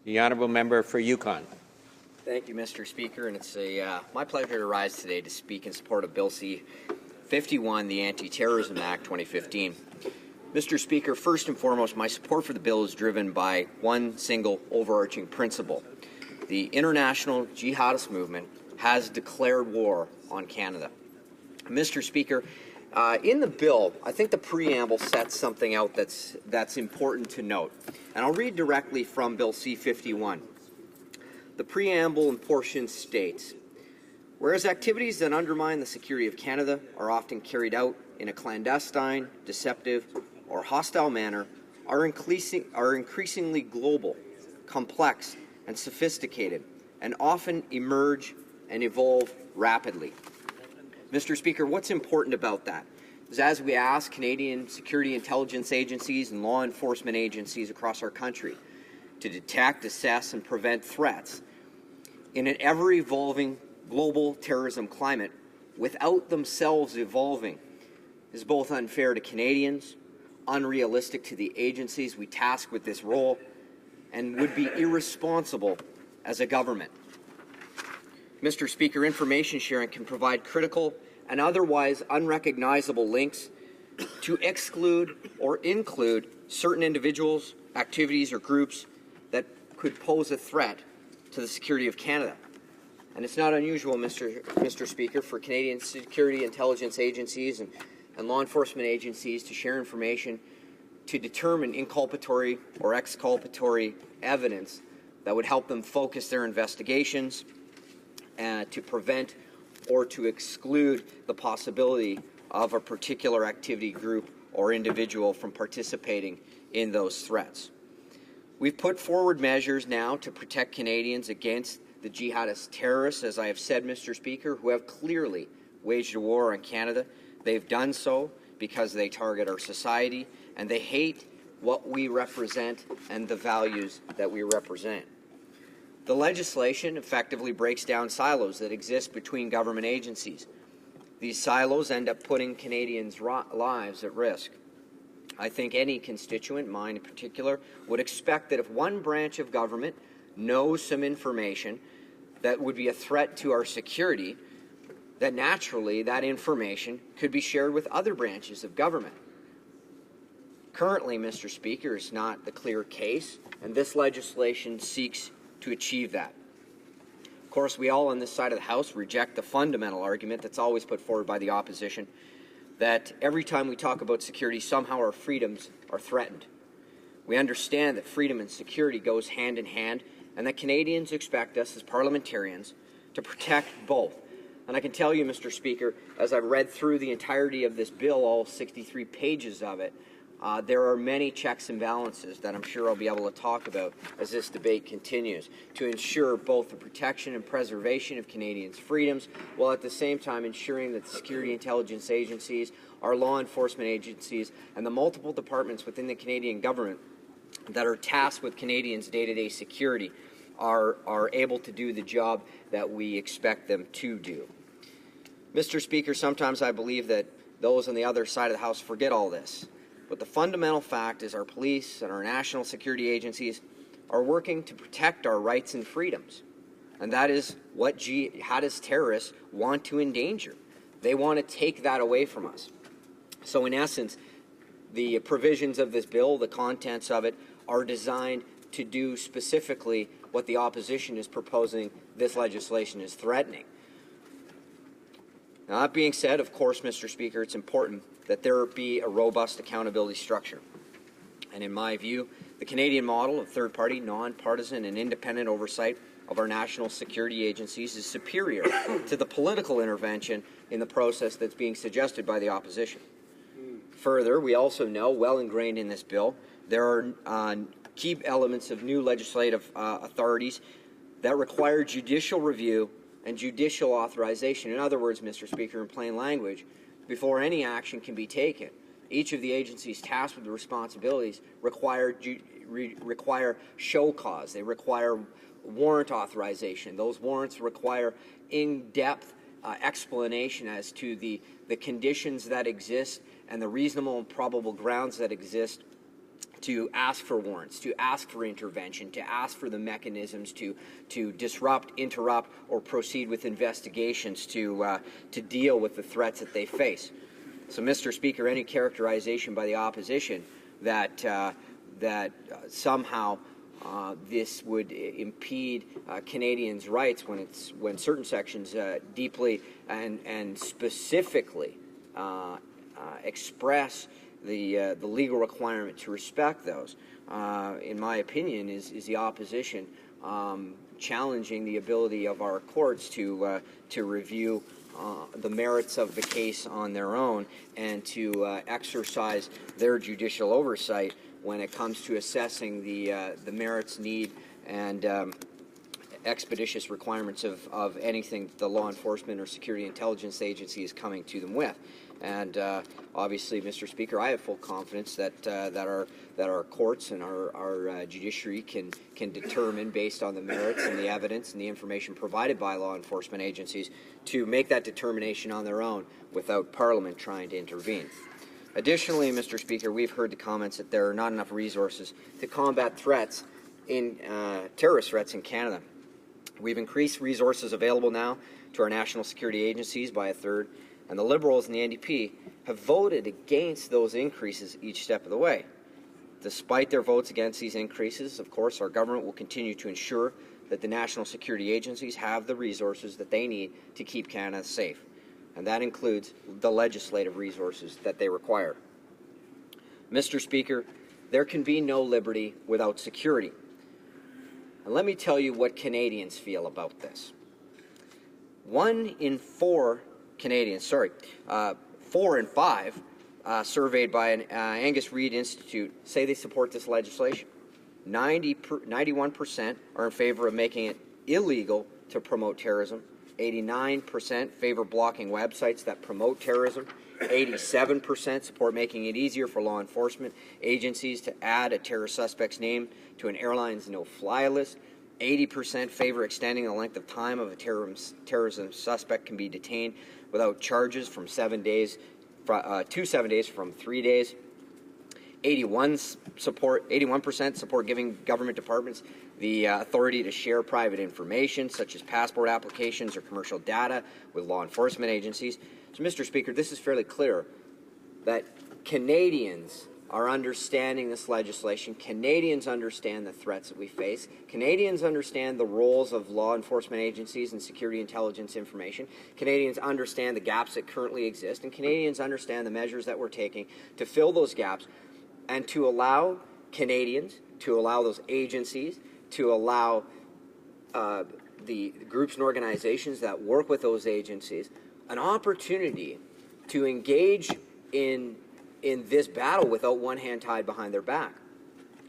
The honourable member for Yukon. Thank you, Mr. Speaker, and it's my pleasure to rise today to speak in support of Bill C-51, the Anti-Terrorism Act 2015. Mr. Speaker, first and foremost, my support for the bill is driven by one single overarching principle. The international jihadist movement has declared war on Canada. Mr. Speaker, in the bill, I think the preamble sets something out that's important to note. And I'll read directly from Bill C-51. The preamble and portion states, whereas activities that undermine the security of Canada are often carried out in a clandestine, deceptive, or hostile manner, are increasingly global, complex, and sophisticated, and often emerge and evolve rapidly. Mr. Speaker, what's important about that is as we ask Canadian security intelligence agencies and law enforcement agencies across our country to detect, assess, and prevent threats in an ever-evolving global terrorism climate without themselves evolving is both unfair to Canadians, unrealistic to the agencies we task with this role, and would be irresponsible as a government. Mr. Speaker, information sharing can provide critical and otherwise unrecognizable links to exclude or include certain individuals, activities, or groups that could pose a threat to the security of Canada. And it's not unusual, Mr. Speaker, for Canadian security intelligence agencies and law enforcement agencies to share information to determine inculpatory or exculpatory evidence that would help them focus their investigations to prevent or to exclude the possibility of a particular activity group or individual from participating in those threats. We've put forward measures now to protect Canadians against the jihadist terrorists, as I have said, Mr. Speaker, who have clearly waged a war on Canada. They've done so because they target our society and they hate what we represent and the values that we represent. The legislation effectively breaks down silos that exist between government agencies. These silos end up putting Canadians' lives at risk. I think any constituent, mine in particular, would expect that if one branch of government knows some information that would be a threat to our security, that naturally that information could be shared with other branches of government. Currently, Mr. Speaker, is not the clear case, and this legislation seeks to achieve that. Of course, we all on this side of the House reject the fundamental argument that's always put forward by the opposition that every time we talk about security, somehow our freedoms are threatened. We understand that freedom and security goes hand in hand, and that Canadians expect us as parliamentarians to protect both. And I can tell you, Mr. Speaker, as I've read through the entirety of this bill, all 63 pages of it, there are many checks and balances that I'm sure I'll be able to talk about as this debate continues to ensure both the protection and preservation of Canadians' freedoms, while at the same time ensuring that the security intelligence agencies, our law enforcement agencies, and the multiple departments within the Canadian government that are tasked with Canadians' day-to-day security are able to do the job that we expect them to do. Mr. Speaker, sometimes I believe that those on the other side of the House forget all this. But the fundamental fact is our police and our national security agencies are working to protect our rights and freedoms. And that is what jihadist terrorists want to endanger. They want to take that away from us. So in essence, the provisions of this bill, the contents of it, are designed to do specifically what the opposition is proposing this legislation is threatening. Now, that being said, of course, Mr. Speaker, it's important that there be a robust accountability structure. And in my view, the Canadian model of third-party, non-partisan, and independent oversight of our national security agencies is superior to the political intervention in the process that's being suggested by the opposition. Further, we also know, well ingrained in this bill, there are key elements of new legislative authorities that require judicial review and judicial authorization. In other words, Mr. Speaker, in plain language, before any action can be taken, each of the agencies tasked with the responsibilities require show cause. They require warrant authorization. Those warrants require in-depth explanation as to the conditions that exist and the reasonable and probable grounds that exist to ask for warrants, to ask for intervention, to ask for the mechanisms to disrupt, interrupt, or proceed with investigations to deal with the threats that they face. So, Mr. Speaker, any characterization by the opposition that somehow this would impede Canadians' rights when certain sections deeply and specifically express the legal requirement to respect those, in my opinion, is the opposition challenging the ability of our courts to review the merits of the case on their own and to exercise their judicial oversight when it comes to assessing the merits, need, and expeditious requirements of anything the law enforcement or security intelligence agency is coming to them with. And obviously, Mr. Speaker, I have full confidence that our courts and our judiciary can determine, based on the merits and the evidence and the information provided by law enforcement agencies, to make that determination on their own without Parliament trying to intervene. Additionally, Mr. Speaker, we've heard the comments that there are not enough resources to combat threats terrorist threats in Canada. We've increased resources available now to our national security agencies by a third, and the Liberals and the NDP have voted against those increases each step of the way. Despite their votes against these increases, of course, our government will continue to ensure that the national security agencies have the resources that they need to keep Canada safe, and that includes the legislative resources that they require. Mr. Speaker, there can be no liberty without security. And let me tell you what Canadians feel about this. 1 in 4 Canadians, 4 in 5, surveyed by an Angus Reid Institute, say they support this legislation. 91% are in favor of making it illegal to promote terrorism. 89% favor blocking websites that promote terrorism. 87% support making it easier for law enforcement agencies to add a terrorist suspect's name to an airline's no-fly list. 80% favor extending the length of time of a terrorism suspect can be detained without charges from 7 days to 7 days from 3 days. 81% support giving government departments the authority to share private information, such as passport applications or commercial data, with law enforcement agencies. So, Mr. Speaker, this is fairly clear that Canadians are understanding this legislation. Canadians understand the threats that we face. Canadians understand the roles of law enforcement agencies and security intelligence information. Canadians understand the gaps that currently exist, and Canadians understand the measures that we're taking to fill those gaps and to allow Canadians, to allow those agencies, to allow the groups and organizations that work with those agencies an opportunity to engage in this battle without one hand tied behind their back.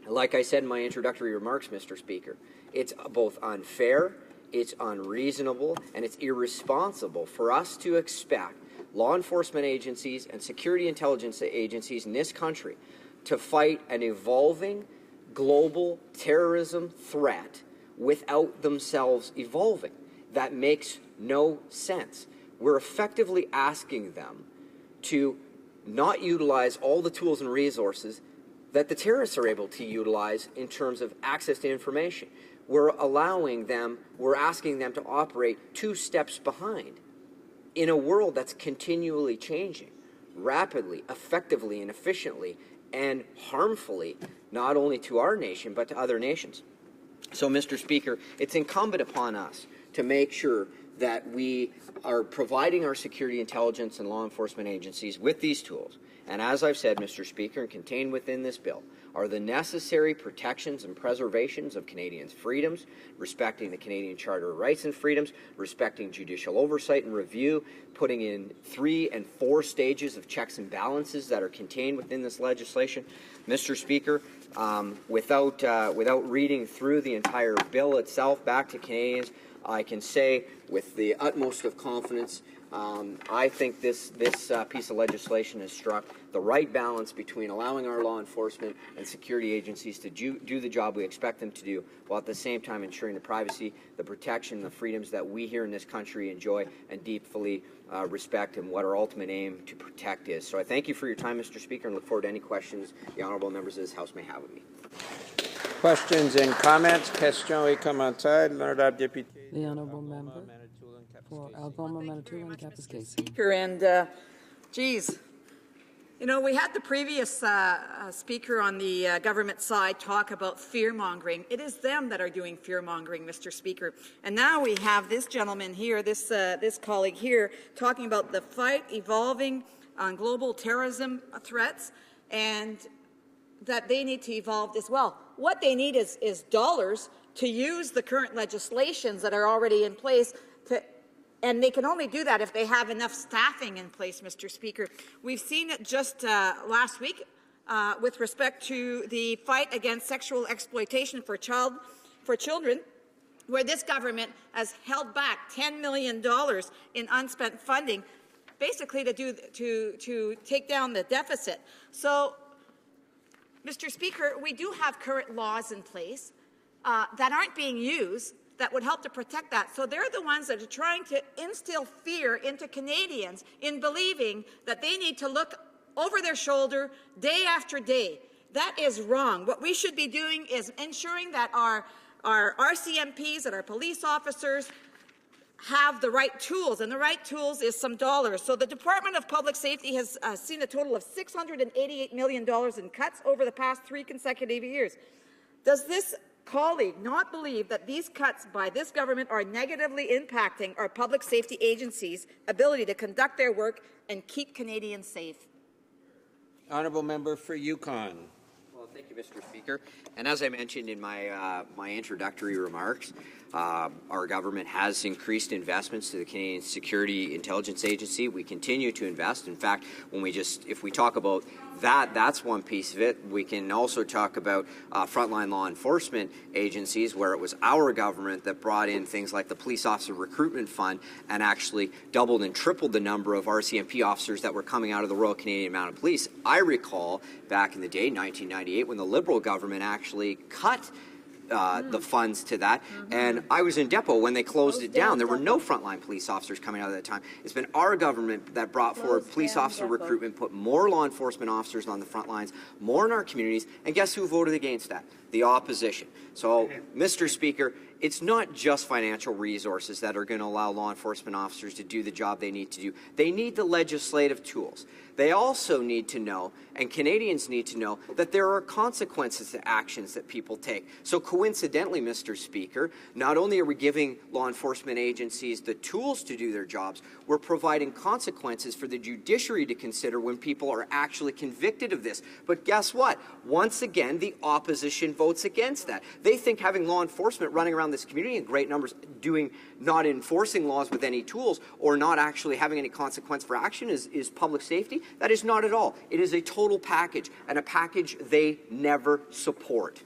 Like I said in my introductory remarks, Mr. Speaker, it's both unfair, it's unreasonable, and it's irresponsible for us to expect law enforcement agencies and security intelligence agencies in this country to fight an evolving global terrorism threat without themselves evolving. That makes no sense. We're effectively asking them to not utilize all the tools and resources that the terrorists are able to utilize in terms of access to information. We're asking them to operate 2 steps behind in a world that's continually changing, rapidly, effectively, and efficiently, and harmfully, not only to our nation, but to other nations. So, Mr. Speaker, it's incumbent upon us to make sure that we are providing our security intelligence and law enforcement agencies with these tools. And as I've said, Mr. Speaker, and contained within this bill are the necessary protections and preservations of Canadians' freedoms, respecting the Canadian Charter of Rights and Freedoms, respecting judicial oversight and review, putting in 3 and 4 stages of checks and balances that are contained within this legislation. Mr. Speaker, without reading through the entire bill itself back to Canadians, I can say with the utmost of confidence I think this piece of legislation has struck the right balance between allowing our law enforcement and security agencies to do the job we expect them to do, while at the same time ensuring the privacy, the protection, the freedoms that we here in this country enjoy and deeply respect, and what our ultimate aim to protect is. So I thank you for your time, Mr. Speaker, and look forward to any questions the honourable members of this House may have of me. Questions and comments? Questions et commentaires. L'honorable député. The honourable member for Algoma, Manitoulin, Kapuskasing. Speaker, and geez, you know, we had the previous speaker on the government side talk about fear-mongering. It is them that are doing fear-mongering, Mr. Speaker. And now we have this gentleman here, this colleague here, talking about the fight evolving on global terrorism threats, and that they need to evolve as well. What they need is dollars to use the current legislations that are already in place, and they can only do that if they have enough staffing in place, Mr. Speaker. We've seen it just last week with respect to the fight against sexual exploitation for children, where this government has held back $10 million in unspent funding, basically to take down the deficit. So, Mr. Speaker, we do have current laws in place that aren't being used that would help to protect that. So they're the ones that are trying to instill fear into Canadians in believing that they need to look over their shoulder day after day. That is wrong. What we should be doing is ensuring that our RCMPs and our police officers have the right tools, and the right tools is some dollars. So the Department of Public Safety has seen a total of $688 million in cuts over the past 3 consecutive years. Does this colleague not believe that these cuts by this government are negatively impacting our public safety agencies' ability to conduct their work and keep Canadians safe? Honourable member for Yukon. Well, thank you, Mr. Speaker. And as I mentioned in my introductory remarks, our government has increased investments to the Canadian Security Intelligence Agency. We continue to invest. In fact, if we talk about that's one piece of it. We can also talk about frontline law enforcement agencies, where it was our government that brought in things like the Police Officer Recruitment Fund and actually doubled and tripled the number of RCMP officers that were coming out of the Royal Canadian Mounted Police. I recall back in the day, 1998, when the Liberal government actually cut the funds to that. And I was in depot when they closed it down. There were no frontline police officers coming out at that time. It's been our government that brought forward police officer recruitment, put more law enforcement officers on the front lines, more in our communities, and guess who voted against that? The opposition. So, Mr. Speaker, it's not just financial resources that are going to allow law enforcement officers to do the job they need to do. They need the legislative tools. They also need to know, and Canadians need to know, that there are consequences to actions that people take. So coincidentally, Mr. Speaker, not only are we giving law enforcement agencies the tools to do their jobs, we're providing consequences for the judiciary to consider when people are actually convicted of this. But guess what? Once again, the opposition votes against that. They think having law enforcement running around this community in great numbers, not enforcing laws with any tools, or not actually having any consequence for action is public safety. That is not at all. It is a total package, and a package they never support.